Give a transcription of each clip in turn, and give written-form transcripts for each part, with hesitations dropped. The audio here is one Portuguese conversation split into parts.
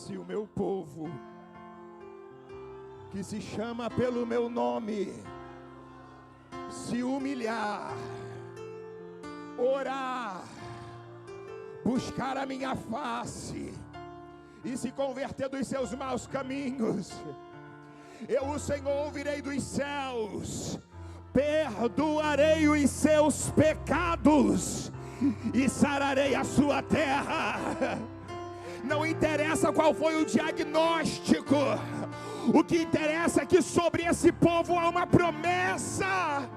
Se o meu povo, que se chama pelo meu nome, se humilhar, orar, buscar a minha face e se converter dos seus maus caminhos, eu, o Senhor, ouvirei dos céus, perdoarei os seus pecados e sararei a sua terra. Não interessa qual foi o diagnóstico, o que interessa é que sobre esse povo há uma promessa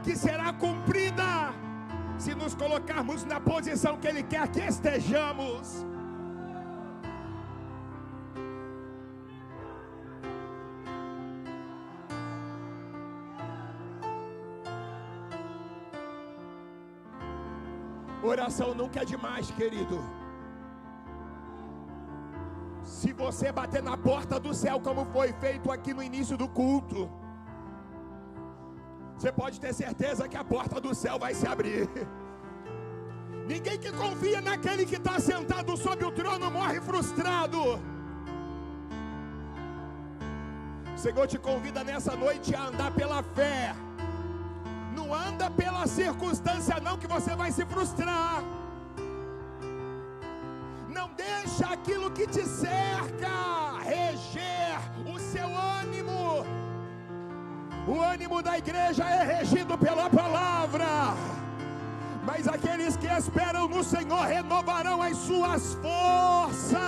que será cumprida se nos colocarmos na posição que Ele quer que estejamos. Oração nunca é demais, querido. Se você bater na porta do céu, como foi feito aqui no início do culto, você pode ter certeza que a porta do céu vai se abrir. Ninguém que confia naquele que está sentado sobre o trono morre frustrado. O Senhor te convida nessa noite a andar pela fé. Não anda pela circunstância não, que você vai se frustrar. Não deixa aquilo que te cerca reger o seu ânimo. O ânimo da igreja é regido pela palavra. Mas aqueles que esperam no Senhor renovarão as suas forças.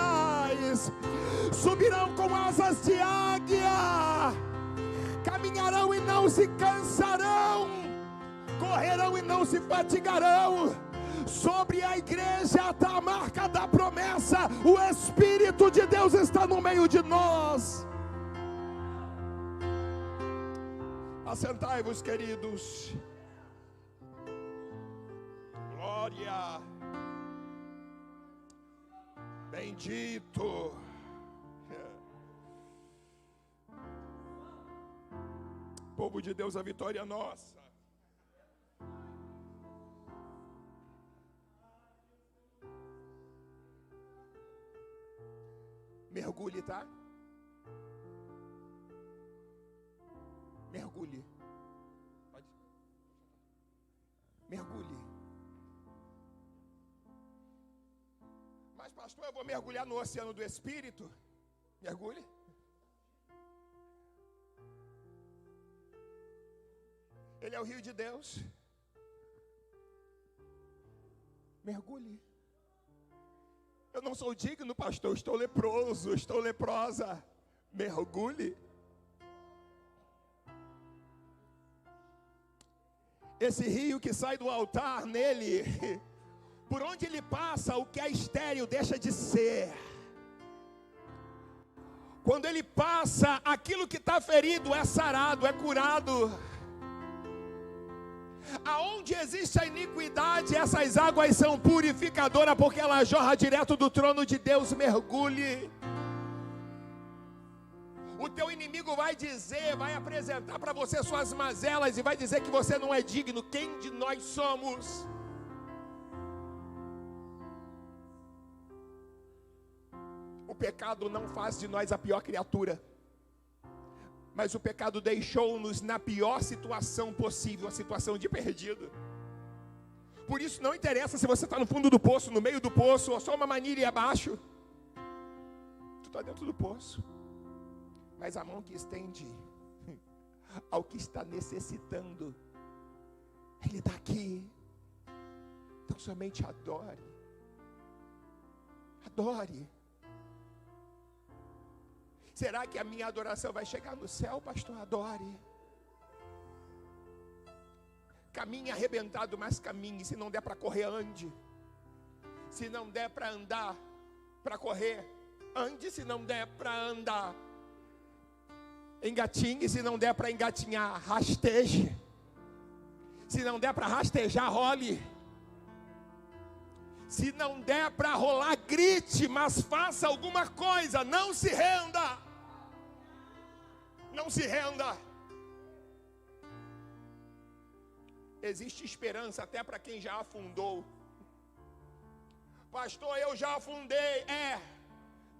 Subirão com asas de águia. Caminharão e não se cansarão. Correrão e não se fatigarão. Sobre a igreja está a marca da promessa. O Espírito de Deus está no meio de nós. Assentai-vos, queridos. Glória. Bendito. Povo de Deus, a vitória é nossa. Mergulhe, tá? Mergulhe. Pode. Mergulhe. Mas, pastor, eu vou mergulhar no oceano do Espírito. Mergulhe. Ele é o rio de Deus. Mergulhe. Eu não sou digno, pastor, estou leproso, estou leprosa. Mergulhe. Esse rio que sai do altar nele, por onde ele passa, o que é estéril deixa de ser. Quando ele passa, aquilo que está ferido é sarado, é curado. Aonde existe a iniquidade, essas águas são purificadoras, porque ela jorra direto do trono de Deus. Mergulhe. O teu inimigo vai dizer, vai apresentar para você suas mazelas e vai dizer que você não é digno. Quem de nós somos? O pecado não faz de nós a pior criatura, mas o pecado deixou-nos na pior situação possível, a situação de perdido. Por isso não interessa se você está no fundo do poço, no meio do poço, ou só uma manilha abaixo. Tu está dentro do poço. Mas a mão que estende ao que está necessitando, Ele está aqui. Então somente adore. Adore. Será que a minha adoração vai chegar no céu, pastor? Adore. Caminhe arrebentado, mas caminhe. Se não der para correr, ande. Se não der para andar, para correr, ande. Se não der para andar, engatinhe. Se não der para engatinhar, rasteje. Se não der para rastejar, role. Se não der para rolar, grite, mas faça alguma coisa. Não se renda. Não se renda. Existe esperança até para quem já afundou. Pastor, eu já afundei.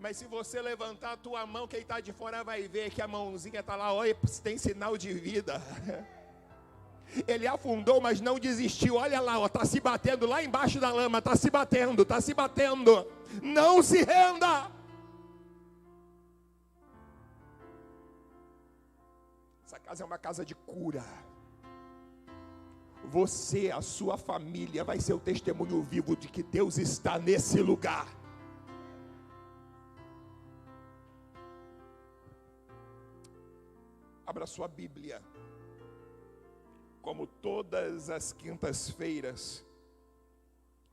Mas se você levantar a tua mão, quem está de fora vai ver que a mãozinha está lá, olha, tem sinal de vida. Ele afundou, mas não desistiu. Olha lá, está se batendo lá embaixo da lama, está se batendo, está se batendo. Não se renda. Essa casa é uma casa de cura. Você, a sua família, vai ser o testemunho vivo de que Deus está nesse lugar. Abra sua Bíblia. Como todas as quintas-feiras,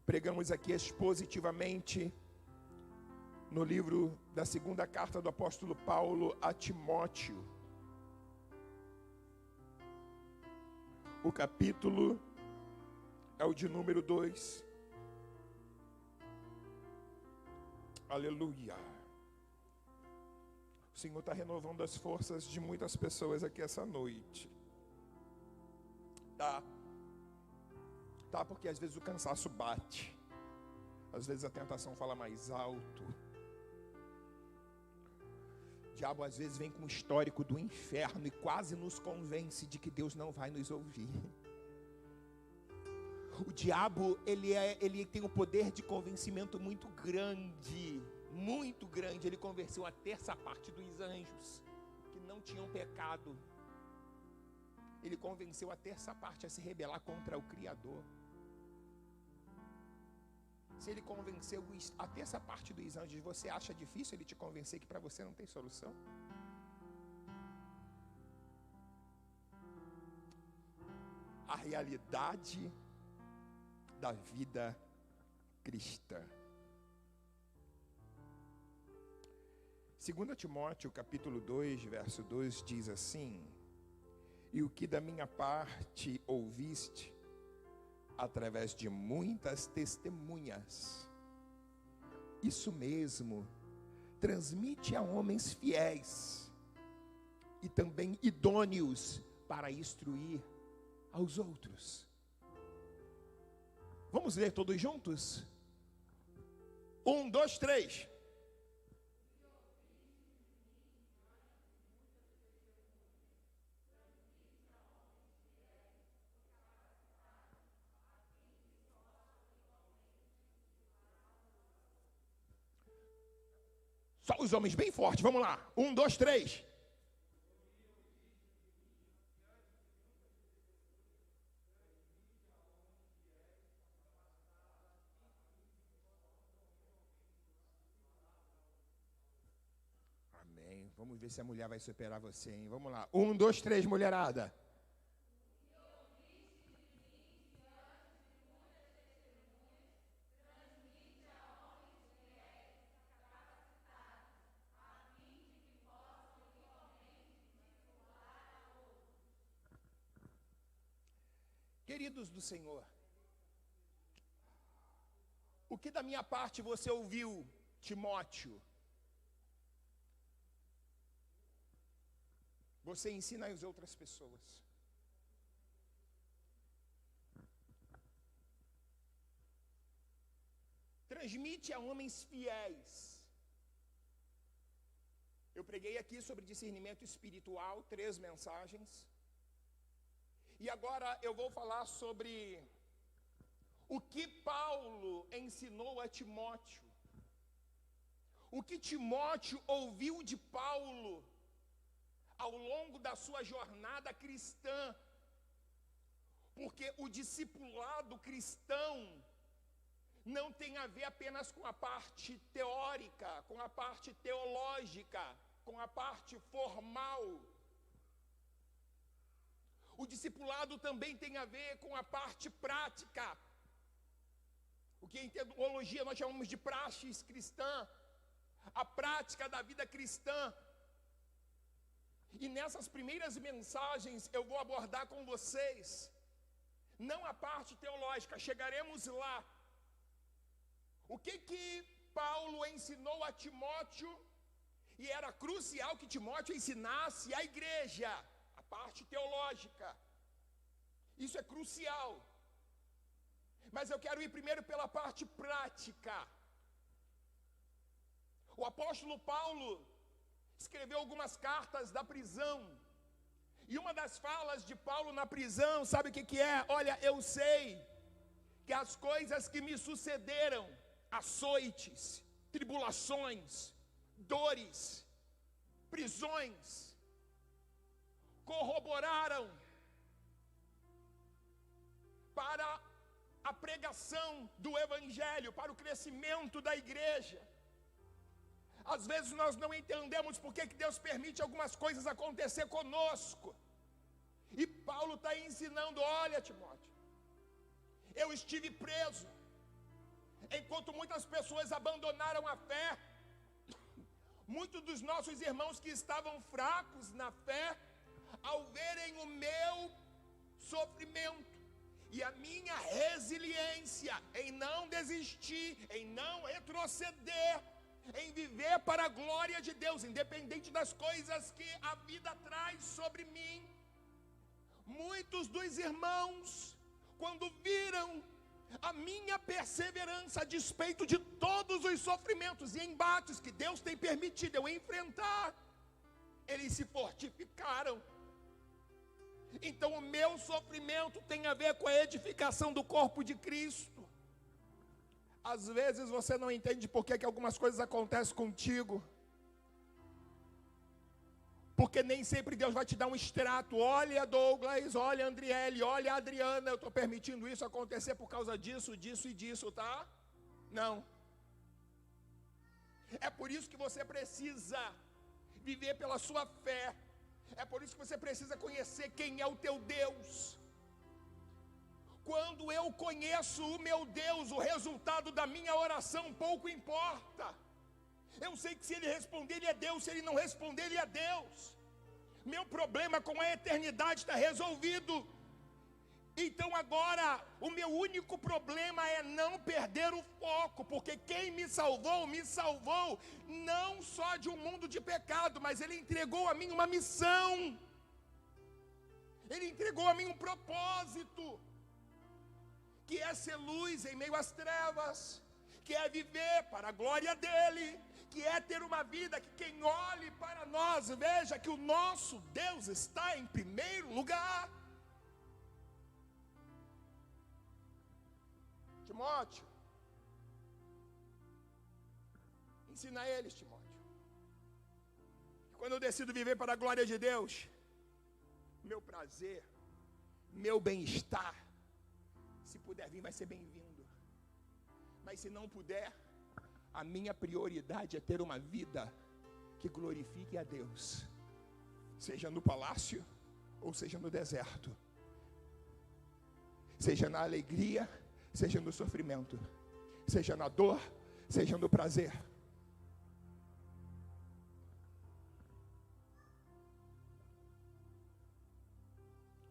pregamos aqui expositivamente no livro da segunda carta do apóstolo Paulo a Timóteo. O capítulo é o de número 2. Aleluia. O Senhor está renovando as forças de muitas pessoas aqui essa noite. Tá, porque às vezes o cansaço bate. Às vezes a tentação fala mais alto. O diabo às vezes vem com o histórico do inferno e quase nos convence de que Deus não vai nos ouvir. O diabo, ele tem um poder de convencimento muito grande. Muito grande. Ele convenceu a terça parte dos anjos que não tinham pecado. Ele convenceu a terça parte a se rebelar contra o Criador. Se ele convenceu a terça parte dos anjos, você acha difícil ele te convencer que para você não tem solução? A realidade da vida cristã. 2 Timóteo capítulo 2, verso 2 diz assim: e o que da minha parte ouviste, através de muitas testemunhas, isso mesmo, transmite a homens fiéis e também idôneos para instruir aos outros. Vamos ler todos juntos? 1, 2, 3. Só os homens bem fortes, vamos lá. 1, 2, 3. Amém. Vamos ver se a mulher vai superar você, hein? Vamos lá. 1, 2, 3, mulherada. Queridos do Senhor, o que da minha parte você ouviu, Timóteo? Você ensina às outras pessoas. Transmite a homens fiéis. Eu preguei aqui sobre discernimento espiritual, 3 mensagens. E agora eu vou falar sobre o que Paulo ensinou a Timóteo. O que Timóteo ouviu de Paulo ao longo da sua jornada cristã. Porque o discipulado cristão não tem a ver apenas com a parte teórica, com a parte teológica, com a parte formal. O discipulado também tem a ver com a parte prática. O que em teologia nós chamamos de praxis cristã. A prática da vida cristã. E nessas primeiras mensagens eu vou abordar com vocês, não a parte teológica, chegaremos lá. O que Paulo ensinou a Timóteo, e era crucial que Timóteo ensinasse à igreja, a parte teológica. Isso é crucial. Mas eu quero ir primeiro pela parte prática. O apóstolo Paulo escreveu algumas cartas da prisão. E uma das falas de Paulo na prisão, sabe o que é? Olha, eu sei que as coisas que me sucederam, açoites, tribulações, dores, prisões, corroboraram para a pregação do evangelho, para o crescimento da igreja. Às vezes nós não entendemos por que Deus permite algumas coisas acontecer conosco. E Paulo está ensinando: olha, Timóteo, eu estive preso, enquanto muitas pessoas abandonaram a fé. Muitos dos nossos irmãos que estavam fracos na fé, ao verem o meu sofrimento e a minha resiliência em não desistir, em não retroceder, em viver para a glória de Deus, independente das coisas que a vida traz sobre mim. Muitos dos irmãos, quando viram a minha perseverança a despeito de todos os sofrimentos e embates que Deus tem permitido eu enfrentar, eles se fortificaram. Então o meu sofrimento tem a ver com a edificação do corpo de Cristo. Às vezes você não entende por que algumas coisas acontecem contigo, porque nem sempre Deus vai te dar um extrato. Olha, Douglas, olha, Andriele, olha, Adriana, eu estou permitindo isso acontecer por causa disso, disso e disso, tá? Não. É por isso que você precisa viver pela sua fé. É por isso que você precisa conhecer quem é o teu Deus. Quando eu conheço o meu Deus, o resultado da minha oração pouco importa. Eu sei que se ele responder, ele é Deus. Se ele não responder, ele é Deus. Meu problema com a eternidade está resolvido. Então agora, o meu único problema é não perder o foco. Porque quem me salvou não só de um mundo de pecado, mas ele entregou a mim uma missão. Ele entregou a mim um propósito, que é ser luz em meio às trevas, que é viver para a glória dele, que é ter uma vida que quem olhe para nós veja que o nosso Deus está em primeiro lugar. Timóteo, ensina a eles, Timóteo, que quando eu decido viver para a glória de Deus, meu prazer, meu bem-estar, se puder vir, vai ser bem-vindo. Mas se não puder, a minha prioridade é ter uma vida que glorifique a Deus, seja no palácio ou seja no deserto, seja na alegria, seja no sofrimento, seja na dor, seja no prazer.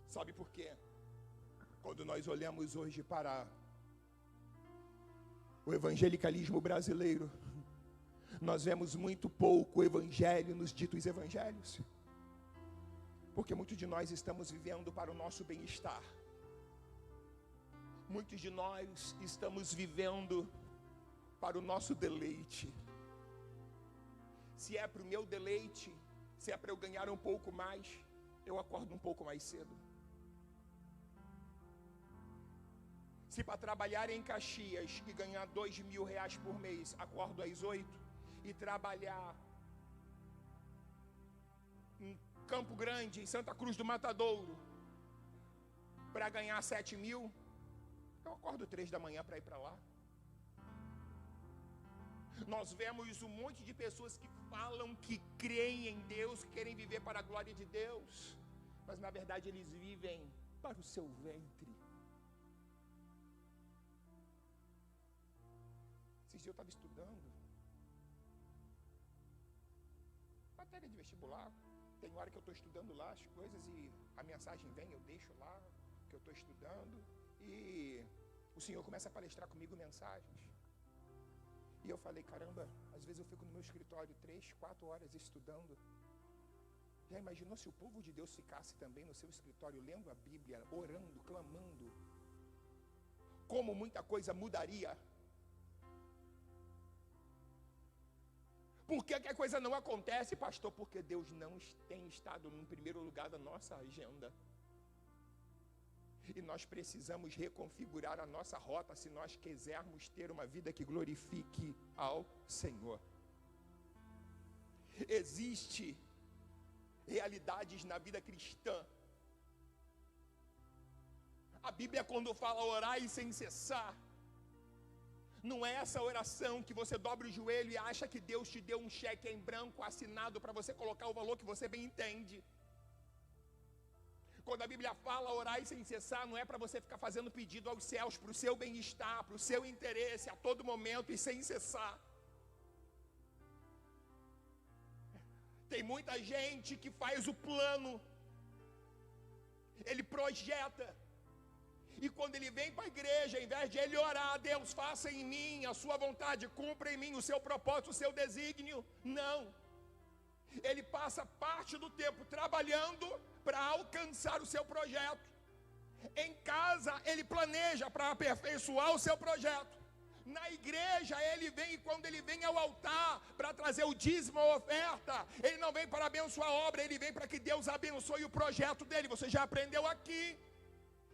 Sabe por quê? Quando nós olhamos hoje para o evangelicalismo brasileiro, nós vemos muito pouco evangelho nos ditos evangelhos, porque muitos de nós estamos vivendo para o nosso bem-estar. Muitos de nós estamos vivendo para o nosso deleite. Se é para o meu deleite, se é para eu ganhar um pouco mais, eu acordo um pouco mais cedo. Se para trabalhar em Caxias e ganhar R$2.000 por mês, acordo às 8, e trabalhar em Campo Grande, em Santa Cruz do Matadouro, para ganhar 7.000, eu acordo 3 da manhã para ir para lá. Nós vemos um monte de pessoas que falam que creem em Deus, que querem viver para a glória de Deus, mas na verdade eles vivem para o seu ventre. Esses dias eu estava estudando matéria de vestibular. Tem hora que eu estou estudando lá as coisas e a mensagem vem, eu deixo lá que eu estou estudando e o Senhor começa a palestrar comigo mensagens. E eu falei, caramba, às vezes eu fico no meu escritório 3, 4 horas estudando. Já imaginou se o povo de Deus ficasse também no seu escritório lendo a Bíblia, orando, clamando? Como muita coisa mudaria. Por que a coisa não acontece, pastor? Porque Deus não tem estado no primeiro lugar da nossa agenda. E nós precisamos reconfigurar a nossa rota se nós quisermos ter uma vida que glorifique ao Senhor. Existem realidades na vida cristã. A Bíblia, quando fala orar e sem cessar, não é essa oração que você dobra o joelho e acha que Deus te deu um cheque em branco assinado para você colocar o valor que você bem entende. Quando a Bíblia fala orar e sem cessar, não é para você ficar fazendo pedido aos céus para o seu bem-estar, para o seu interesse a todo momento e sem cessar. Tem muita gente que faz o plano, ele projeta, e quando ele vem para a igreja, ao invés de ele orar, Deus faça em mim a sua vontade, cumpra em mim o seu propósito, o seu desígnio, não. Ele passa parte do tempo trabalhando para alcançar o seu projeto. Em casa ele planeja para aperfeiçoar o seu projeto. Na igreja ele vem, e quando ele vem ao altar para trazer o dízimo, a oferta, ele não vem para abençoar a obra, ele vem para que Deus abençoe o projeto dele. Você já aprendeu aqui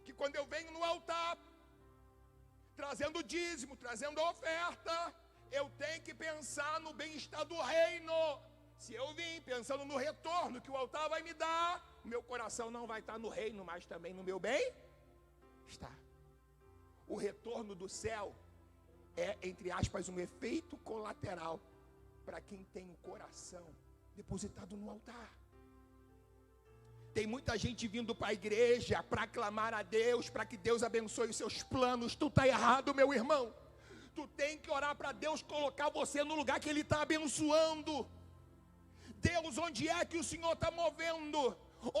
que quando eu venho no altar trazendo o dízimo, trazendo a oferta, eu tenho que pensar no bem-estar do reino. Se eu vim pensando no retorno que o altar vai me dar, meu coração não vai estar no reino, mas também no meu bem-estar. O retorno do céu é, entre aspas, um efeito colateral para quem tem o coração depositado no altar. Tem muita gente vindo para a igreja para clamar a Deus, para que Deus abençoe os seus planos. Tu está errado, meu irmão. Tu tem que orar para Deus colocar você no lugar que Ele está abençoando. Deus, onde é que o Senhor está movendo?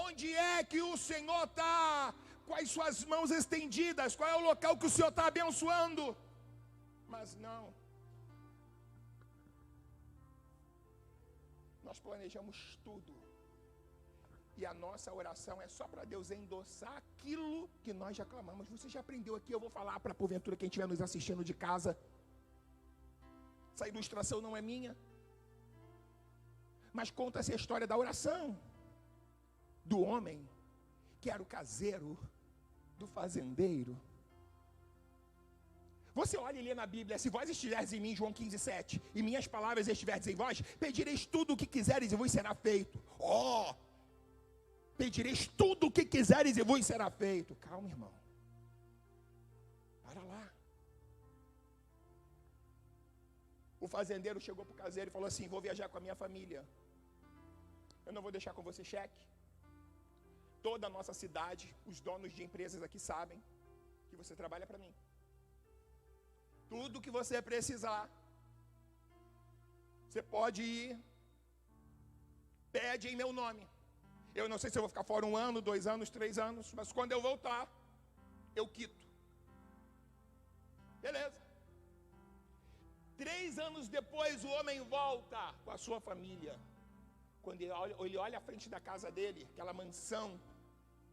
Onde é que o Senhor está com as suas mãos estendidas? Qual é o local que o Senhor está abençoando? Mas não. Nós planejamos tudo. E a nossa oração é só para Deus endossar aquilo que nós já clamamos. Você já aprendeu aqui, eu vou falar para porventura quem estiver nos assistindo de casa. Essa ilustração não é minha, mas conta-se a história da oração do homem que era o caseiro do fazendeiro. Você olha e lê na Bíblia: se vós estiveres em mim, João 15:7, e minhas palavras estiverdes em vós, pedireis tudo o que quiseres e vos será feito. Pedireis tudo o que quiseres e vos será feito. Calma, irmão. Para lá. O fazendeiro chegou para o caseiro e falou assim: vou viajar com a minha família. Eu não vou deixar com você cheque. Toda a nossa cidade, os donos de empresas aqui sabem que você trabalha para mim. Tudo que você precisar, você pode ir, pede em meu nome. Eu não sei se eu vou ficar fora 1 ano, 2 anos, 3 anos, mas quando eu voltar, eu quito. Beleza. 3 anos depois, o homem volta com a sua família. Quando ele olha à frente da casa dele, aquela mansão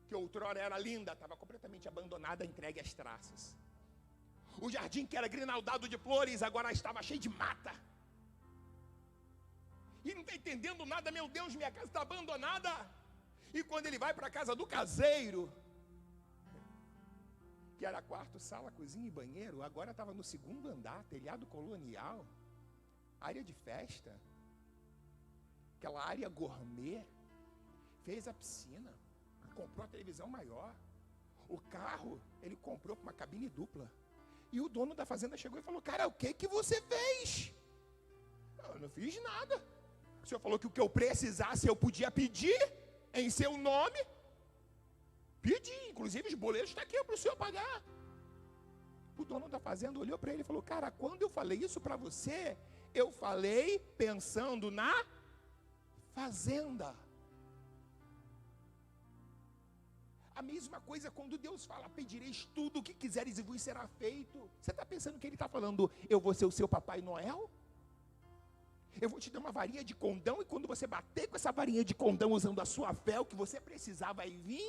que outrora era linda, estava completamente abandonada, entregue às traças. O jardim que era grinaldado de flores agora estava cheio de mata. E não está entendendo nada. Meu Deus, minha casa está abandonada. E quando ele vai para a casa do caseiro, que era quarto, sala, cozinha e banheiro, agora estava no 2º andar, telhado colonial, área de festa, aquela área gourmet, fez a piscina, comprou a televisão maior, o carro ele comprou com uma cabine dupla. E o dono da fazenda chegou e falou: cara, o que você fez? Eu não fiz nada. O senhor falou que o que eu precisasse eu podia pedir em seu nome. Pedi, inclusive os boletos estão aqui para o senhor pagar. O dono da fazenda olhou para ele e falou: cara, quando eu falei isso para você, eu falei pensando na fazenda. A mesma coisa quando Deus fala: pedireis tudo o que quiseres e vos será feito. Você está pensando que Ele está falando: eu vou ser o seu Papai Noel? Eu vou te dar uma varinha de condão, e quando você bater com essa varinha de condão usando a sua fé, o que você precisar vai vir?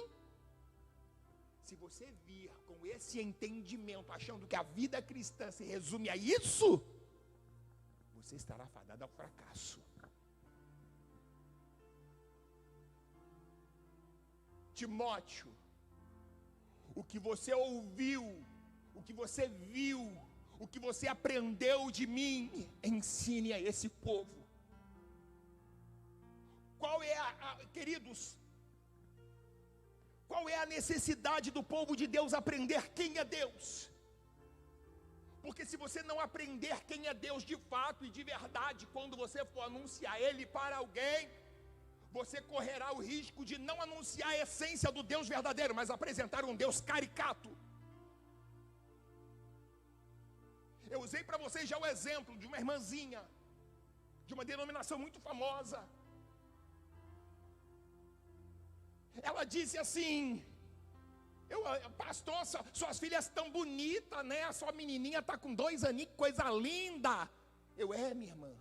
Se você vir com esse entendimento, achando que a vida cristã se resume a isso, você estará fadado ao fracasso. Timóteo, o que você ouviu, o que você viu, o que você aprendeu de mim, ensine a esse povo. Qual é queridos, qual é a necessidade do povo de Deus aprender quem é Deus? Porque se você não aprender quem é Deus de fato e de verdade, quando você for anunciar Ele para alguém, você correrá o risco de não anunciar a essência do Deus verdadeiro, mas apresentar um Deus caricato. Eu usei para vocês já o exemplo de uma irmãzinha, de uma denominação muito famosa. Ela disse assim: pastor, suas filhas estão bonitas, né? A sua menininha está com 2 aninhos, que coisa linda. Minha irmã.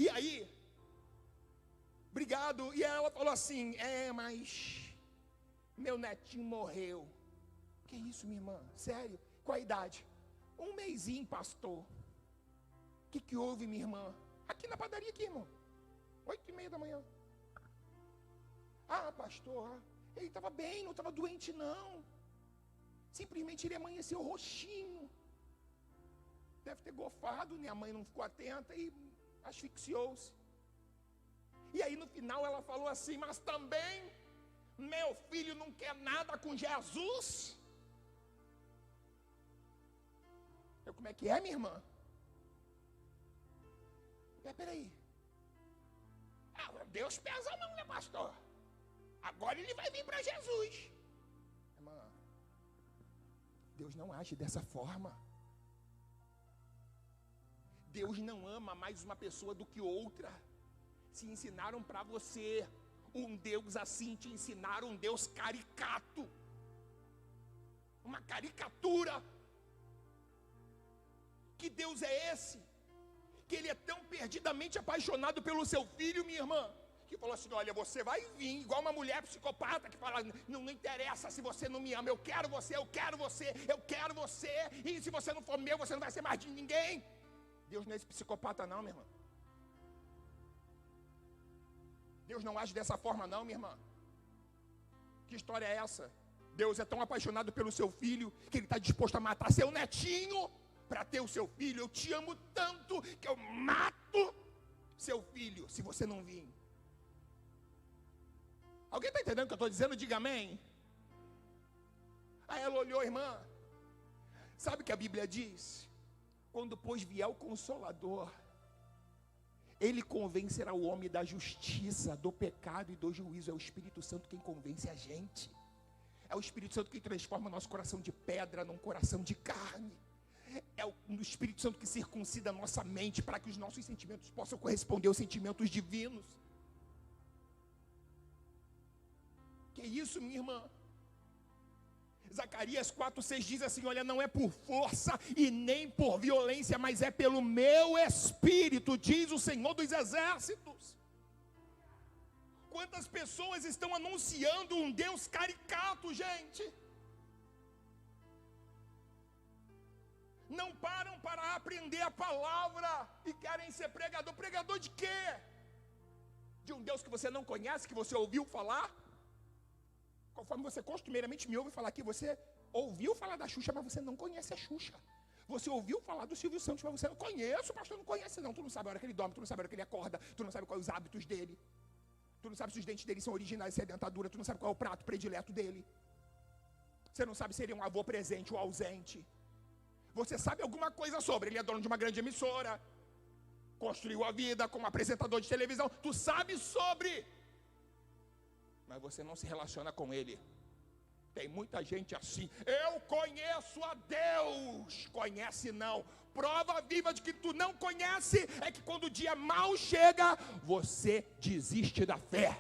E aí, obrigado. E ela falou assim: mas meu netinho morreu. Que isso, minha irmã? Sério? Qual a idade? 1 mêsinho, pastor. O que houve, minha irmã? Aqui na padaria, aqui, irmão. 8:30 da manhã. Pastor, ele estava bem, não estava doente, não. Simplesmente ele amanheceu roxinho. Deve ter gofado, né? A mãe não ficou atenta e asfixiou-se. E aí no final ela falou assim: mas também meu filho não quer nada com Jesus. Como é que é, minha irmã? Peraí. Deus pesa a mão, né, pastor? Agora ele vai vir para Jesus. Irmã, Deus não age dessa forma. Deus não ama mais uma pessoa do que outra. Se ensinaram para você um Deus assim, te ensinaram um Deus caricato, uma caricatura. Que Deus é esse? Que Ele é tão perdidamente apaixonado pelo seu filho, minha irmã, que falou assim: olha, você vai vir igual uma mulher psicopata que fala: não interessa se você não me ama, eu quero você, eu quero você, eu quero você, e se você não for meu, você não vai ser mais de ninguém. Deus não é esse psicopata não, minha irmã. Deus não age dessa forma não, minha irmã. Que história é essa? Deus é tão apaixonado pelo seu filho que Ele está disposto a matar seu netinho para ter o seu filho. Eu te amo tanto que eu mato seu filho se você não vir. Alguém está entendendo o que eu estou dizendo? Diga amém. Aí ela olhou: irmã, sabe o que a Bíblia diz? Quando pois vier o Consolador, Ele convencerá o homem da justiça, do pecado e do juízo. É o Espírito Santo quem convence a gente. É o Espírito Santo que transforma nosso coração de pedra num coração de carne. É o Espírito Santo que circuncida a nossa mente para que os nossos sentimentos possam corresponder aos sentimentos divinos. Que isso, minha irmã? Zacarias 4:6 diz assim: olha, não é por força e nem por violência, mas é pelo meu Espírito, diz o Senhor dos Exércitos. Quantas pessoas estão anunciando um Deus caricato, gente? Não param para aprender a palavra e querem ser pregador. Pregador de quê? De um Deus que você não conhece, que você ouviu falar? Conforme você costumeiramente me ouve falar aqui, você ouviu falar da Xuxa, mas você não conhece a Xuxa. Você ouviu falar do Silvio Santos, mas você não conhece, o pastor não conhece não. Tu não sabe a hora que ele dorme, tu não sabe a hora que ele acorda, tu não sabe quais os hábitos dele. Tu não sabe se os dentes dele são originais, se é dentadura, tu não sabe qual é o prato predileto dele. Você não sabe se ele é um avô presente ou ausente. Você sabe alguma coisa sobre, ele é dono de uma grande emissora, construiu a vida como apresentador de televisão, tu sabe sobre, mas você não se relaciona com ele. Tem muita gente assim: eu conheço a Deus. Conhece não. Prova viva de que tu não conhece é que quando o dia mau chega, você desiste da fé.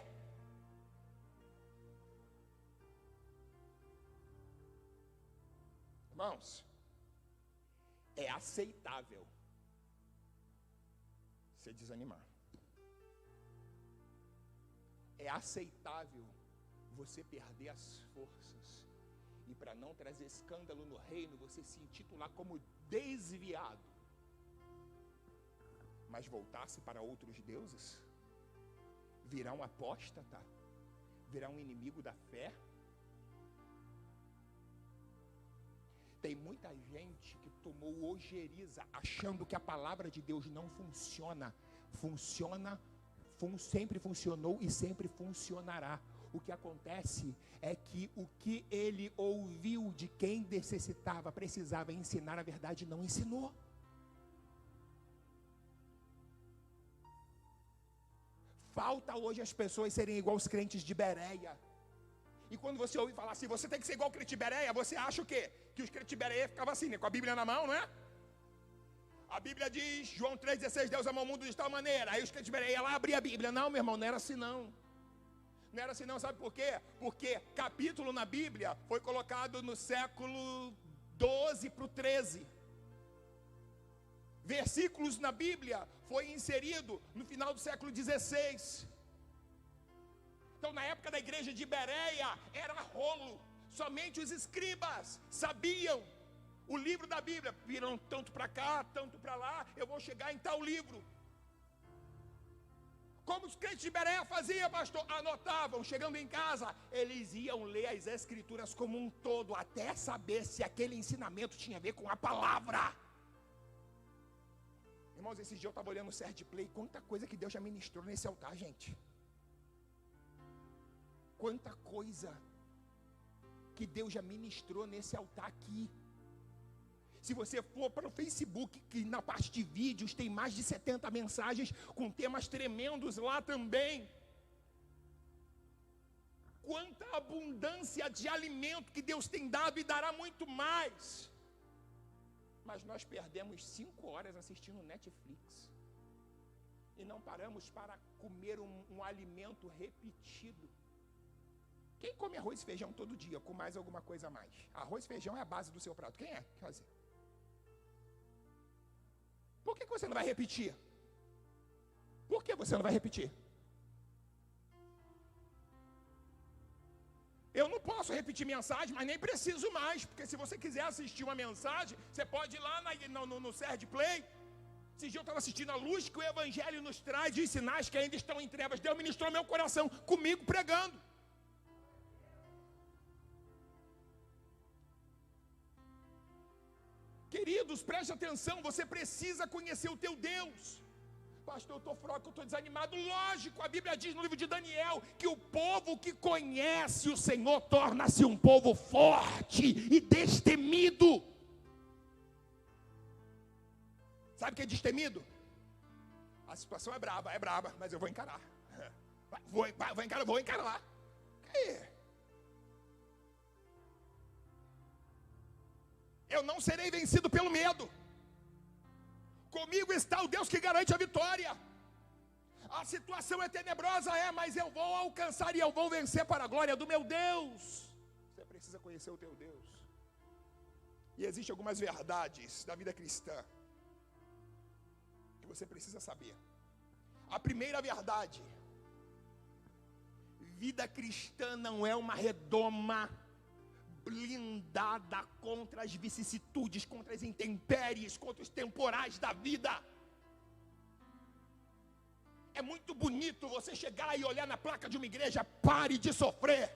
Irmãos, é aceitável você desanimar. É aceitável você perder as forças. E para não trazer escândalo no reino, você se intitular como desviado. mas voltar-se para outros deuses, virá um apóstata, virá um inimigo da fé. Tem muita gente que tomou ojeriza, achando que a palavra de Deus não funciona. Sempre funcionou e sempre funcionará. O que acontece é que o que ele ouviu de quem necessitava, precisava ensinar, a verdade não ensinou. Falta hoje as pessoas serem igual os crentes de Bereia. E quando você ouve falar assim, você tem que ser igual o crente de Bereia, você acha o quê? Que os crentes de Bereia ficavam assim, né? Com a Bíblia na mão, não é? A Bíblia diz, João 3,16, Deus amou o mundo de tal maneira. Aí os crentes de Bereia lá abriam a Bíblia. Não, meu irmão, não era assim não. Não era assim não, sabe por quê? Porque capítulo na Bíblia foi colocado no século 12 para o 13. Versículos na Bíblia foi inserido no final do século 16. Então na época da igreja de Bereia era rolo. Somente os escribas sabiam o livro da Bíblia. Viram tanto para cá, tanto para lá, eu vou chegar em tal livro. Como os crentes de Bereia faziam, pastor? Anotavam, chegando em casa, eles iam ler as escrituras como um todo, até saber se aquele ensinamento tinha a ver com a palavra. Irmãos, esse dia eu estava olhando o Serd Play, quanta coisa que Deus já ministrou nesse altar, gente. Quanta coisa que Deus já ministrou nesse altar aqui. Se você for para o Facebook, que na parte de vídeos tem mais de 70 mensagens com temas tremendos lá também. Quanta abundância de alimento que Deus tem dado e dará muito mais. Mas nós perdemos 5 horas assistindo Netflix. E não paramos para comer um alimento repetido. Quem come arroz e feijão todo dia, com mais alguma coisa a mais? Arroz e feijão é a base do seu prato. Quem é? Quer dizer, por que você não vai repetir? Por que você não vai repetir? Eu não posso repetir mensagem, mas nem preciso mais, porque se você quiser assistir uma mensagem, você pode ir lá no Serd Play. Esse dia eu estava assistindo a luz que o Evangelho nos traz, de sinais que ainda estão em trevas. Deus ministrou meu coração, comigo pregando. Queridos, preste atenção, você precisa conhecer o teu Deus. Pastor, eu estou fraco, eu estou desanimado. Lógico, a Bíblia diz no livro de Daniel que o povo que conhece o Senhor torna-se um povo forte e destemido. Sabe o que é destemido? A situação é braba, mas eu vou encarar. Vou encarar lá. Eu não serei vencido pelo medo. Comigo está o Deus que garante a vitória. A situação é tenebrosa, mas eu vou alcançar e eu vou vencer para a glória do meu Deus. Você precisa conhecer o teu Deus. E existem algumas verdades da vida cristã que você precisa saber. A primeira verdade: vida cristã não é uma redoma blindada contra as vicissitudes, contra as intempéries, contra os temporais da vida. É muito bonito você chegar e olhar na placa de uma igreja: pare de sofrer.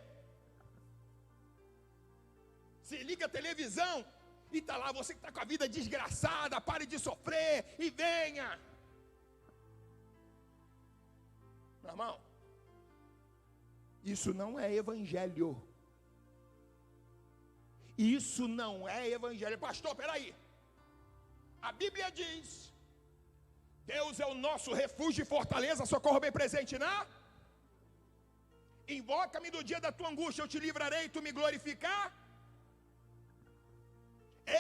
Se liga a televisão e está lá você que está com a vida desgraçada: pare de sofrer e venha. Meu irmão, isso não é evangelho. Isso não é evangelho. Pastor, peraí. A Bíblia diz: Deus é o nosso refúgio e fortaleza, socorro bem presente, né? Invoca-me no dia da tua angústia, eu te livrarei e tu me glorificar.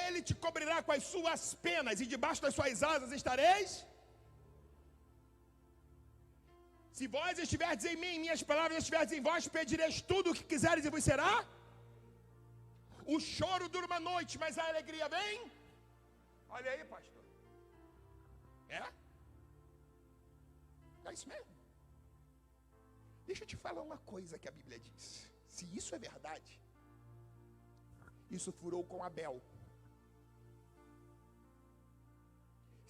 Ele te cobrirá com as suas penas e debaixo das suas asas estareis. Se vós estiverdes em mim, minhas palavras estiverdes em vós, pedireis tudo o que quiseres e vos será. O choro dura uma noite, mas a alegria vem. Olha aí, pastor. É isso mesmo. Deixa eu te falar uma coisa que a Bíblia diz. Se isso é verdade, isso furou com Abel.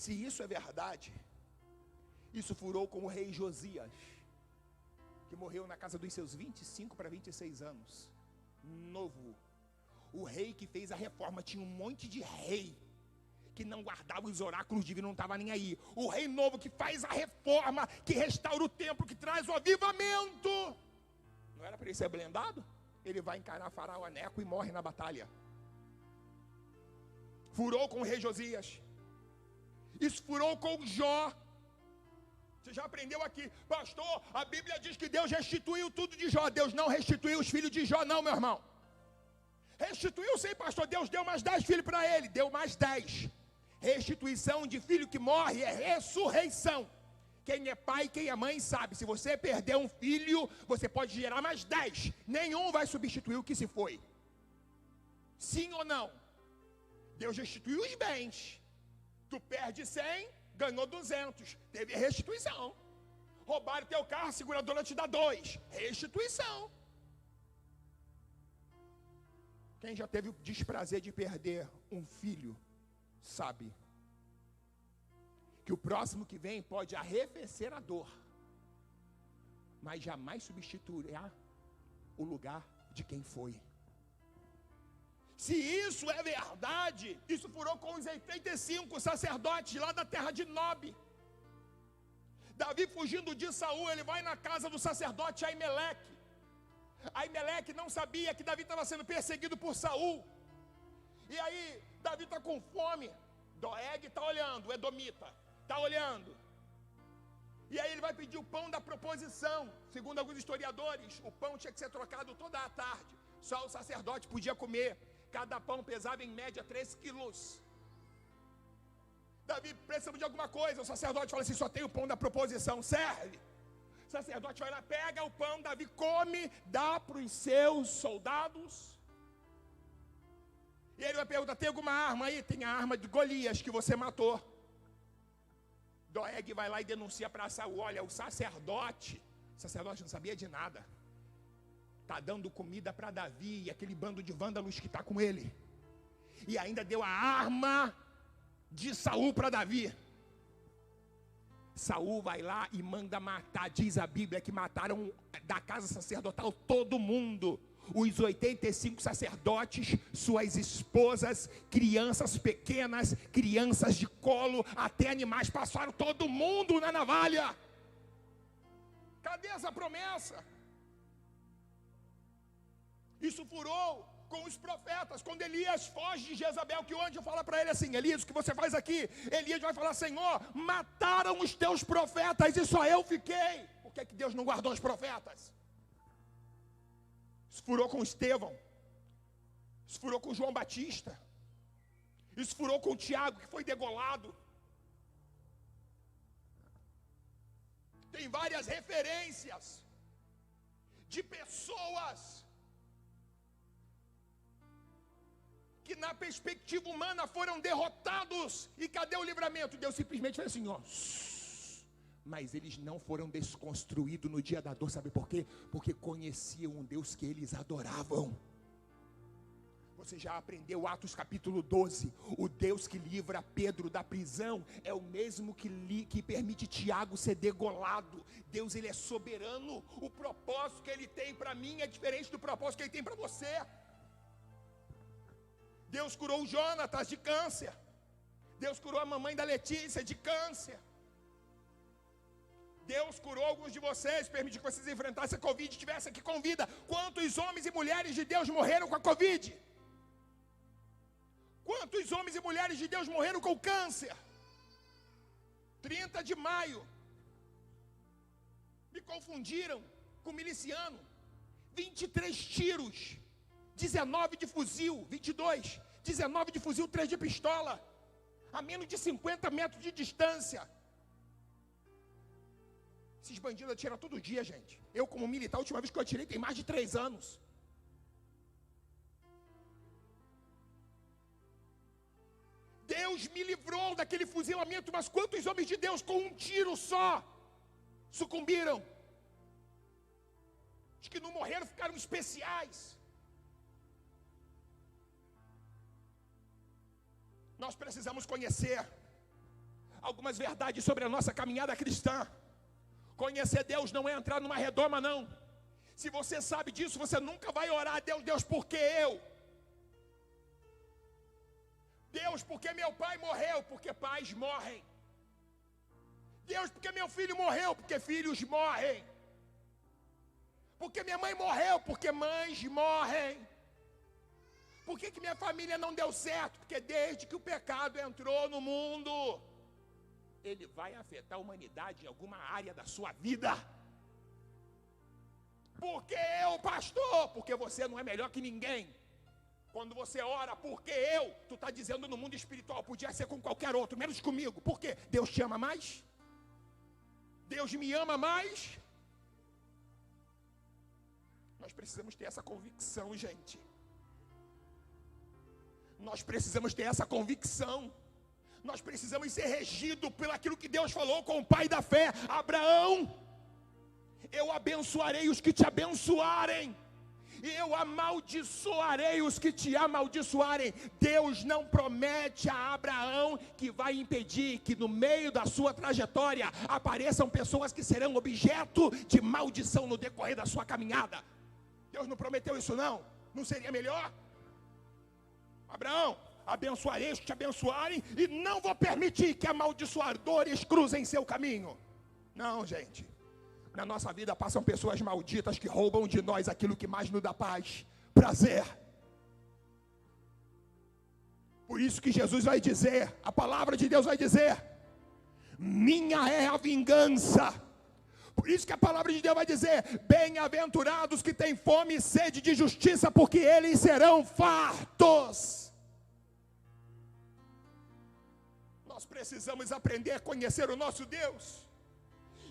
Se isso é verdade, Isso furou com o rei Josias, que morreu na casa dos seus 25 para 26 anos. Novo. O rei que fez a reforma, tinha um monte de rei que não guardava os oráculos divinos, não estava nem aí. O rei novo que faz a reforma, que restaura o templo, que traz o avivamento. Não era para ele ser blindado? Ele vai encarar Faraó Neco e morre na batalha. Furou com o rei Josias. Isso furou com Jó. Você já aprendeu aqui, pastor, a Bíblia diz que Deus restituiu tudo de Jó. Deus não restituiu os filhos de Jó não, meu irmão. Restituiu sim, pastor, Deus deu mais 10 filhos para ele, deu mais 10. Restituição de filho que morre é ressurreição. Quem é pai, quem é mãe sabe, se você perder um filho, você pode gerar mais 10. Nenhum vai substituir o que se foi. Sim ou não? Deus restituiu os bens. Tu perde 100, ganhou 200. Teve restituição. Roubaram teu carro, a seguradora te dá 2. Restituição. Quem já teve o desprazer de perder um filho, sabe que o próximo que vem pode arrefecer a dor, mas jamais substituirá o lugar de quem foi. Se isso é verdade, isso furou com os 85 sacerdotes lá da terra de Nob. Davi fugindo de Saul, ele vai na casa do sacerdote Aimeleque. Aimeleque não sabia que Davi estava sendo perseguido por Saul. E aí, Davi está com fome. Doeg está olhando, o edomita está olhando. E aí ele vai pedir o pão da proposição. Segundo alguns historiadores, o pão tinha que ser trocado toda a tarde. Só o sacerdote podia comer. Cada pão pesava em média 3 quilos. Davi precisa de alguma coisa. O sacerdote fala assim: só tem o pão da proposição, serve. O sacerdote vai lá, pega o pão, Davi come, dá para os seus soldados. E ele vai perguntar: tem alguma arma aí? Tem a arma de Golias que você matou. Doeg vai lá e denuncia para Saul: olha, o sacerdote não sabia de nada, está dando comida para Davi e aquele bando de vândalos que está com ele. E ainda deu a arma de Saul para Davi. Saul vai lá e manda matar. Diz a Bíblia que mataram da casa sacerdotal todo mundo. Os 85 sacerdotes, suas esposas, crianças pequenas, crianças de colo, até animais, passaram todo mundo na navalha. Cadê essa promessa? Isso furou com os profetas. Quando Elias foge de Jezabel, que o anjo fala para ele assim: Elias, o que você faz aqui? Elias vai falar: Senhor, mataram os teus profetas e só eu fiquei. Por que Deus não guardou os profetas? Isso furou com Estevão. Isso furou com João Batista. Isso furou com Tiago, que foi degolado. Tem várias referências de pessoas que na perspectiva humana foram derrotados. E cadê o livramento? Deus simplesmente fez assim, ó. Mas eles não foram desconstruídos no dia da dor. Sabe por quê? Porque conheciam um Deus que eles adoravam. Você já aprendeu Atos capítulo 12. O Deus que livra Pedro da prisão é o mesmo que permite Tiago ser degolado. Deus, ele é soberano. O propósito que ele tem para mim é diferente do propósito que ele tem para você. Deus curou o Jonatas de câncer. Deus curou a mamãe da Letícia de câncer. Deus curou alguns de vocês, permitiu que vocês enfrentassem a Covid e tivessem aqui com vida. Quantos homens e mulheres de Deus morreram com a Covid? Quantos homens e mulheres de Deus morreram com câncer? 30 de maio. Me confundiram com miliciano. 23 tiros. 19 de fuzil, 22. 19 de fuzil, 3 de pistola. A menos de 50 metros de distância. Esses bandidos atiram todo dia, gente. Eu, como militar, a última vez que eu atirei tem mais de 3 anos. Deus me livrou daquele fuzilamento, mas quantos homens de Deus com um tiro só sucumbiram? Os que não morreram ficaram especiais. Nós precisamos conhecer algumas verdades sobre a nossa caminhada cristã. Conhecer Deus não é entrar numa redoma, não. Se você sabe disso, você nunca vai orar a Deus: Deus, por que eu? Deus, porque meu pai morreu? Porque pais morrem. Deus, porque meu filho morreu? Porque filhos morrem. Porque minha mãe morreu? Porque mães morrem. Por que minha família não deu certo? Porque desde que o pecado entrou no mundo, ele vai afetar a humanidade em alguma área da sua vida. Por que eu, pastor? Porque você não é melhor que ninguém. Quando você ora, porque eu, tu está dizendo no mundo espiritual, podia ser com qualquer outro, menos comigo. Por quê? Deus te ama mais? Deus me ama mais? Nós precisamos ter essa convicção, gente. Nós precisamos ter essa convicção. Nós precisamos ser regidos pelo aquilo que Deus falou com o pai da fé, Abraão: eu abençoarei os que te abençoarem, e eu amaldiçoarei os que te amaldiçoarem. Deus não promete a Abraão que vai impedir que no meio da sua trajetória apareçam pessoas que serão objeto de maldição no decorrer da sua caminhada. Deus não prometeu isso, não? Não seria melhor? Abraão, abençoarei os que te abençoarem, e não vou permitir que amaldiçoadores cruzem seu caminho. Não, gente. Na nossa vida passam pessoas malditas que roubam de nós aquilo que mais nos dá paz, prazer. Por isso que Jesus vai dizer, a palavra de Deus vai dizer: minha é a vingança. Por isso que a palavra de Deus vai dizer: bem-aventurados que têm fome e sede de justiça, porque eles serão fartos. Nós precisamos aprender a conhecer o nosso Deus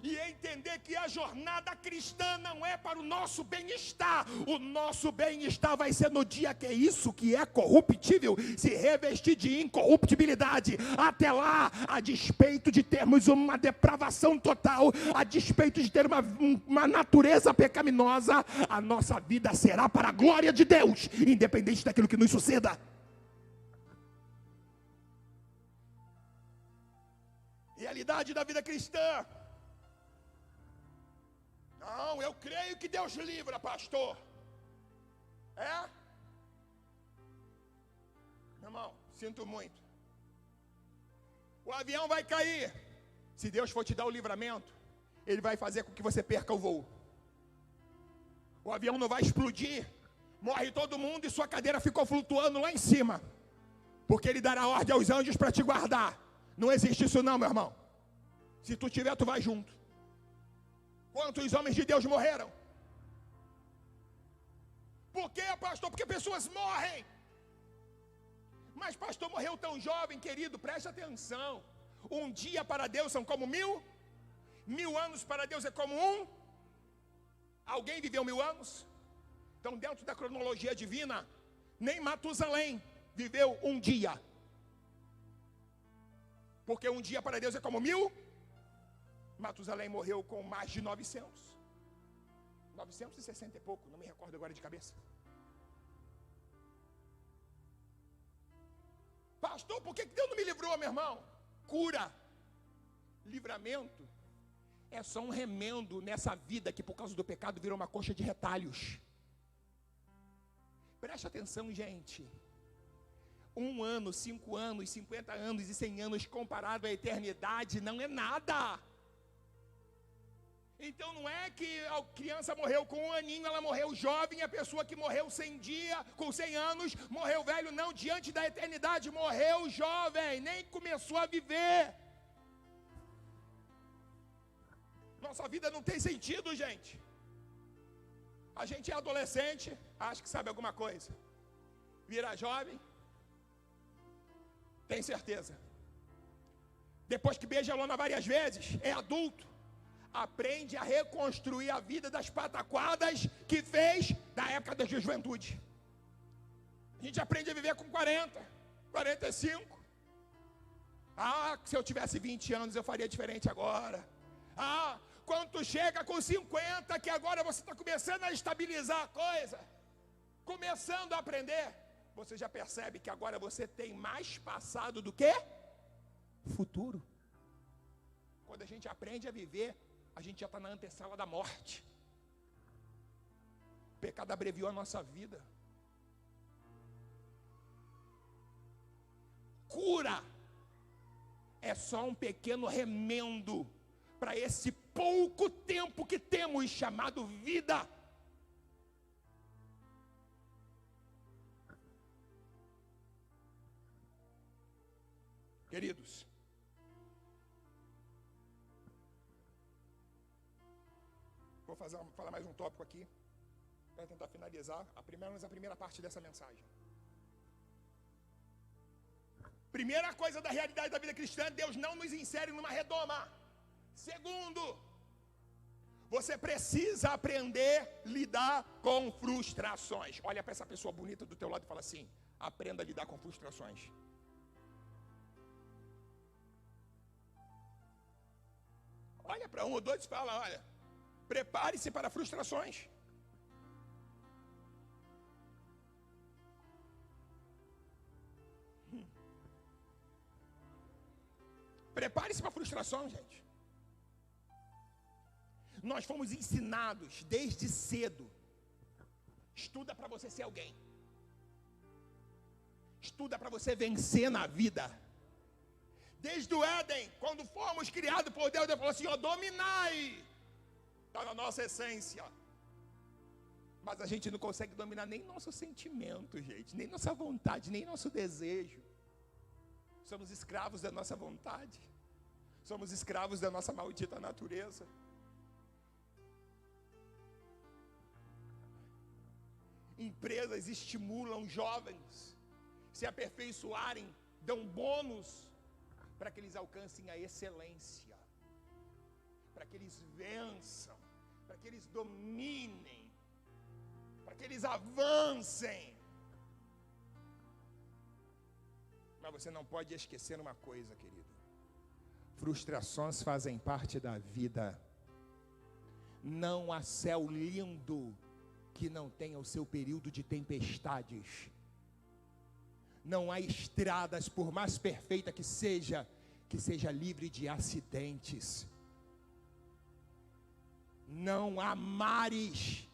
e entender que a jornada cristã não é para o nosso bem-estar. O nosso bem-estar vai ser no dia que isso que é corruptível se revestir de incorruptibilidade. Até lá, a despeito de termos uma depravação total, a despeito de ter uma natureza pecaminosa, a nossa vida será para a glória de Deus, independente daquilo que nos suceda. Realidade da vida cristã. Não, eu creio que Deus livra, pastor. É? Meu irmão, sinto muito. O avião vai cair. Se Deus for te dar o livramento, Ele vai fazer com que você perca o voo. O avião não vai explodir, morre todo mundo e sua cadeira ficou flutuando lá em cima, porque Ele dará ordem aos anjos para te guardar. Não existe isso não, meu irmão. Se tu tiver, tu vai junto. Quantos homens de Deus morreram? Por quê, pastor? Porque pessoas morrem. Mas pastor, morreu tão jovem, querido, preste atenção. Um dia para Deus são como 1000. 1000 anos para Deus é como um. Alguém viveu 1000 anos? Então, dentro da cronologia divina, nem Matusalém viveu um dia. Porque um dia para Deus é como 1000. Matusalém morreu com mais de 900. 960 e pouco, não me recordo agora de cabeça. Pastor, por que Deus não me livrou, meu irmão? Cura, livramento é só um remendo nessa vida que por causa do pecado virou uma coxa de retalhos. Preste atenção, gente. 1 ano, 5 anos, 50 anos e 100 anos comparado à eternidade não é nada. Então não é que a criança morreu com 1 aninho, ela morreu jovem, a pessoa que morreu 100 dias, com 100 anos, morreu velho, não, diante da eternidade, morreu jovem, nem começou a viver. Nossa vida não tem sentido, gente. A gente é adolescente, acha que sabe alguma coisa, vira jovem, tem certeza. Depois que beija a lona várias vezes, é adulto. Aprende a reconstruir a vida das pataquadas que fez da época da juventude. A gente aprende a viver com 40, 45. Ah, se eu tivesse 20 anos eu faria diferente agora. Ah, quando tu chega com 50, que agora você está começando a estabilizar a coisa, começando a aprender, você já percebe que agora você tem mais passado do que futuro. Quando a gente aprende a viver, a gente já está na antessala da morte. O pecado abreviou a nossa vida. Cura é só um pequeno remendo para esse pouco tempo que temos chamado vida. Queridos, vou falar mais um tópico aqui, para tentar finalizar, a primeira parte dessa mensagem. Primeira coisa da realidade da vida cristã, Deus não nos insere numa redoma. Segundo, você precisa aprender a lidar com frustrações. Olha para essa pessoa bonita do teu lado e fala assim: aprenda a lidar com frustrações. Olha para um ou dois e fala: olha, prepare-se para frustrações. Prepare-se para frustração, gente. Nós fomos ensinados desde cedo. Estuda para você ser alguém. Estuda para você vencer na vida. Desde o Éden, quando fomos criados por Deus, Ele falou assim: ó, dominai. Está na nossa essência. Mas a gente não consegue dominar nem nosso sentimento, gente. Nem nossa vontade, nem nosso desejo. Somos escravos da nossa vontade. Somos escravos da nossa maldita natureza. Empresas estimulam jovens se aperfeiçoarem, dão bônus para que eles alcancem a excelência, para que eles vençam, para que eles dominem, para que eles avancem. Mas você não pode esquecer uma coisa, querido: frustrações fazem parte da vida. Não há céu lindo que não tenha o seu período de tempestades. Não há estradas, por mais perfeita que seja livre de acidentes. Não há mares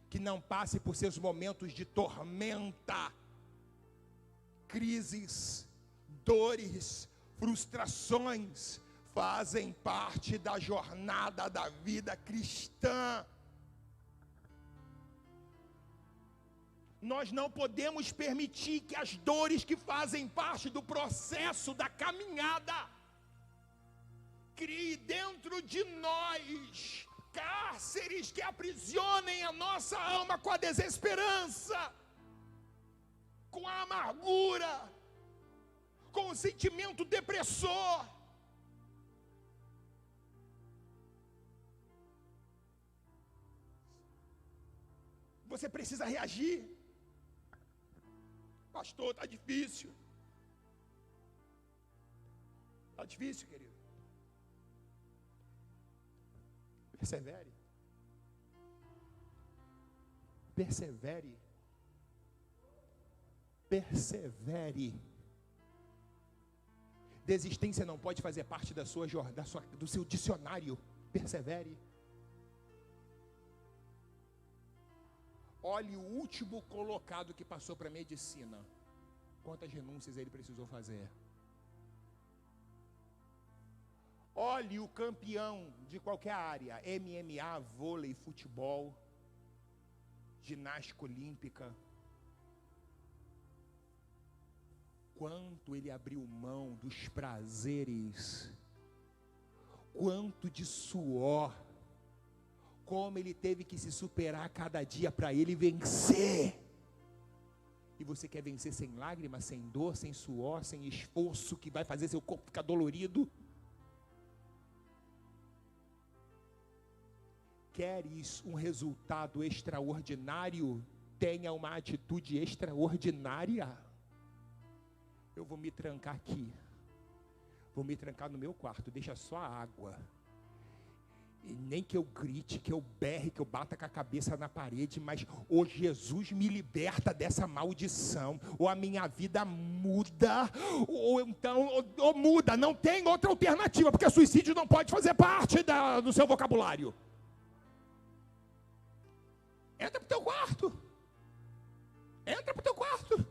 que não passe por seus momentos de tormenta, crises, dores, frustrações fazem parte da jornada da vida cristã. Nós não podemos permitir que as dores que fazem parte do processo da caminhada crie dentro de nós cárceres que aprisionem a nossa alma com a desesperança, com a amargura, com o sentimento depressor. Você precisa reagir. Pastor, está difícil. Está difícil, querido. Persevere. Persevere. Persevere. Desistência não pode fazer parte do seu dicionário. Persevere. Olhe o último colocado que passou para a medicina. Quantas renúncias ele precisou fazer? Olhe o campeão de qualquer área, MMA, vôlei, futebol, ginástica olímpica. Quanto ele abriu mão dos prazeres, quanto de suor, como ele teve que se superar a cada dia para ele vencer. E você quer vencer sem lágrimas, sem dor, sem suor, sem esforço, que vai fazer seu corpo ficar dolorido? Queres um resultado extraordinário? Tenha uma atitude extraordinária. Eu vou me trancar aqui. Vou me trancar no meu quarto, deixa só a água. E nem que eu grite, que eu berre, que eu bata com a cabeça na parede, mas ou Jesus me liberta dessa maldição, ou a minha vida muda, ou então ou muda, não tem outra alternativa, porque suicídio não pode fazer parte do seu vocabulário. Entra pro teu quarto. Entra pro teu quarto.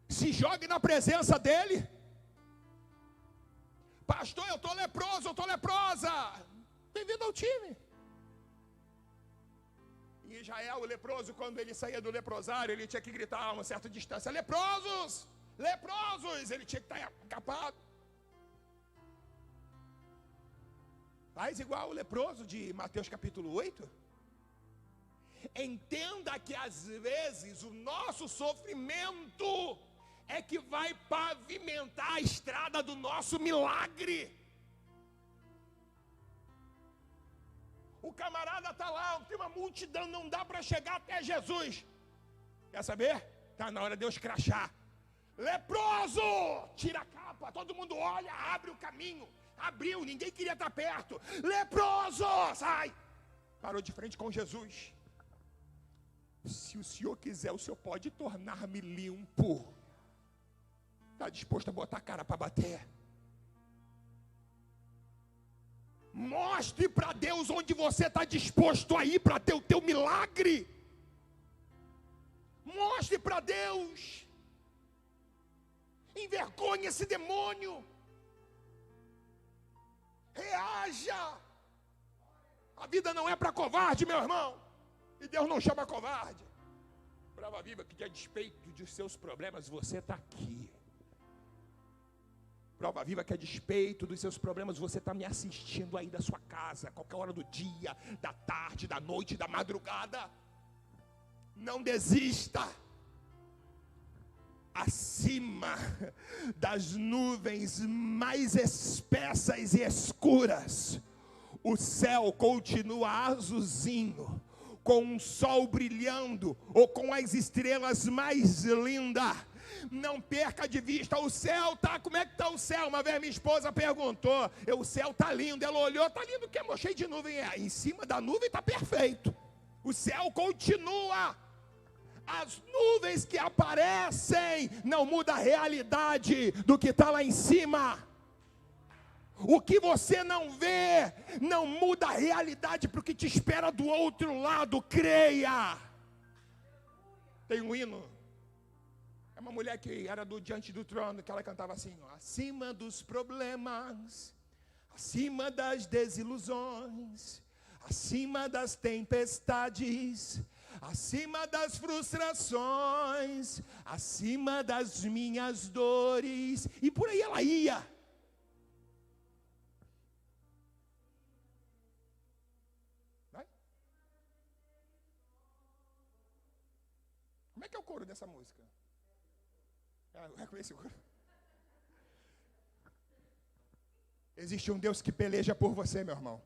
Se jogue na presença dele. Pastor, eu estou leproso, eu estou leprosa. Bem-vindo ao time. Em Israel, o leproso, quando ele saía do leprosário, ele tinha que gritar a uma certa distância: leprosos, leprosos. Ele tinha que estar encapado. Faz igual o leproso de Mateus capítulo 8. Entenda que às vezes o nosso sofrimento é que vai pavimentar a estrada do nosso milagre. O camarada está lá, tem uma multidão, não dá para chegar até Jesus. Quer saber? Está na hora de eu escrachar. Leproso! Tira a capa, todo mundo olha, abre o caminho. Abriu, ninguém queria estar perto. Leproso! Sai! Parou de frente com Jesus. Se o Senhor quiser, o Senhor pode tornar-me limpo. Está disposto a botar a cara para bater? Mostre para Deus onde você está disposto a ir para ter o teu milagre. Mostre para Deus. Envergonhe esse demônio. Reaja. A vida não é para covarde, meu irmão. E Deus não chama covarde. Prova viva que, a despeito de seus problemas, você está aqui. Prova viva que, a despeito dos seus problemas, você está me assistindo aí da sua casa, qualquer hora do dia, da tarde, da noite, da madrugada. Não desista. Acima das nuvens mais espessas e escuras, o céu continua azulzinho, com um sol brilhando, ou com as estrelas mais lindas. Não perca de vista, o céu tá, como é que está o céu? Uma vez minha esposa perguntou, o céu tá lindo, ela olhou, tá lindo, que é cheio de nuvem, em cima da nuvem está perfeito, o céu continua, as nuvens que aparecem, não muda a realidade do que está lá em cima. O que você não vê, não muda a realidade para o que te espera do outro lado, creia. Tem um hino, é uma mulher que era do Diante do Trono, que ela cantava assim, ó, acima dos problemas, acima das desilusões, acima das tempestades, acima das frustrações, acima das minhas dores, e por aí ela ia. Como é que é o coro dessa música? Eu reconheci o coro. Existe um Deus que peleja por você, meu irmão.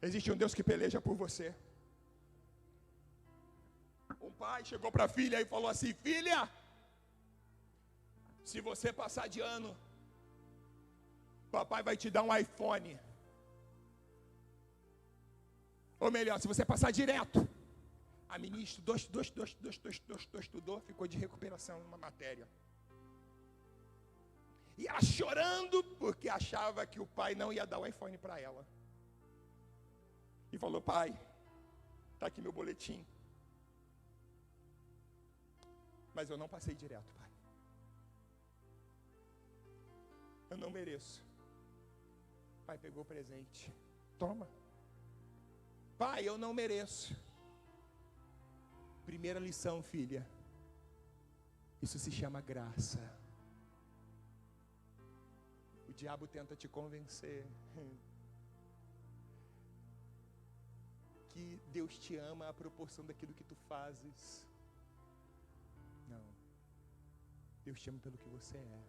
Existe um Deus que peleja por você. Um pai chegou para a filha e falou assim, filha, se você passar de ano, papai vai te dar um iPhone. Ou melhor, se você passar direto. A menina estudou, ficou de recuperação numa matéria. E ela chorando, porque achava que o pai não ia dar o iPhone para ela. E falou, pai, está aqui meu boletim. Mas eu não passei direto, pai. Eu não mereço. Pai pegou o presente. Toma. Pai, eu não mereço. Primeira lição, filha. Isso se chama graça. O diabo tenta te convencer que Deus te ama à proporção daquilo que tu fazes. Não. Deus te ama pelo que você é.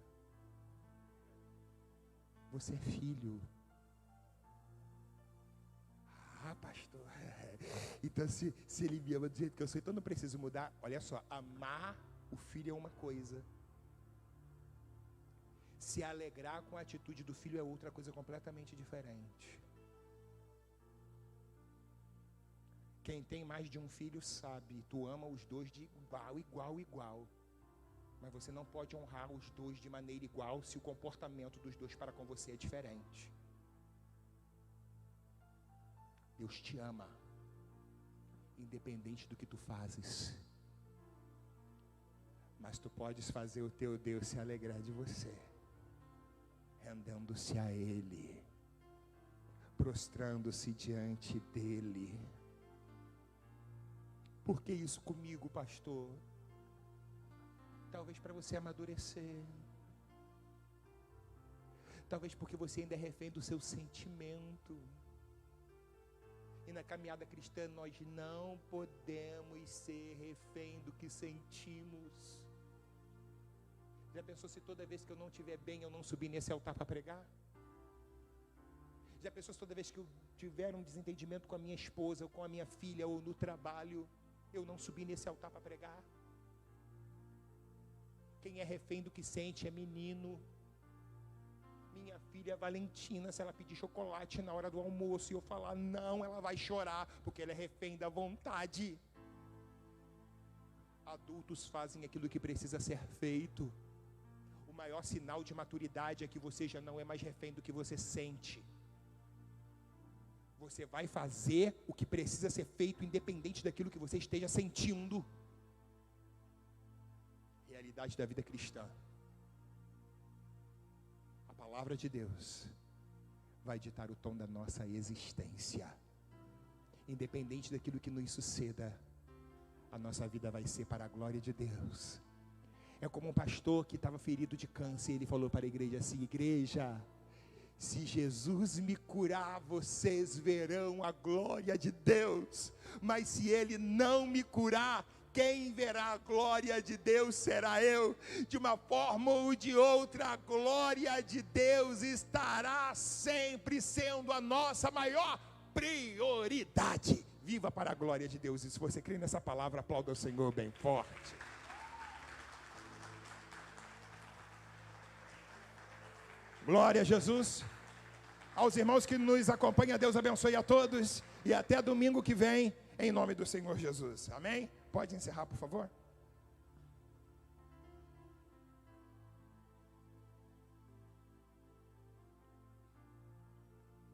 Você é filho. Ah, pastor. Então se ele me ama do jeito que eu sou, então não preciso mudar. Olha só, amar o filho é uma coisa. Se alegrar com a atitude do filho é outra coisa completamente diferente. Quem tem mais de um filho sabe, tu ama os dois de igual. Mas você não pode honrar os dois de maneira igual se o comportamento dos dois para com você é diferente. Deus te ama, independente do que tu fazes. Mas tu podes fazer o teu Deus se alegrar de você, rendendo-se a Ele, prostrando-se diante dEle. Por que isso comigo, pastor? Talvez para você amadurecer. Talvez porque você ainda é refém do seu sentimento. E na caminhada cristã nós não podemos ser refém do que sentimos. Já pensou se toda vez que eu não estiver bem eu não subir nesse altar para pregar? Já pensou se toda vez que eu tiver um desentendimento com a minha esposa, ou com a minha filha, ou no trabalho, eu não subir nesse altar para pregar? Quem é refém do que sente é menino. Minha filha Valentina, se ela pedir chocolate na hora do almoço e eu falar não, ela vai chorar, porque ela é refém da vontade. Adultos fazem aquilo que precisa ser feito. O maior sinal de maturidade é que você já não é mais refém do que você sente. Você vai fazer o que precisa ser feito, independente daquilo que você esteja sentindo. Realidade da vida cristã. A palavra de Deus vai ditar o tom da nossa existência. Independente daquilo que nos suceda, a nossa vida vai ser para a glória de Deus. É como um pastor que estava ferido de câncer, ele falou para a igreja assim: igreja, se Jesus me curar, vocês verão a glória de Deus. Mas se Ele não me curar, quem verá a glória de Deus será eu. De uma forma ou de outra, a glória de Deus estará sempre sendo a nossa maior prioridade. Viva para a glória de Deus. E se você crê nessa palavra, aplauda o Senhor bem forte. Glória a Jesus. Aos irmãos que nos acompanham, Deus abençoe a todos. E até domingo que vem, em nome do Senhor Jesus. Amém? Pode encerrar, por favor?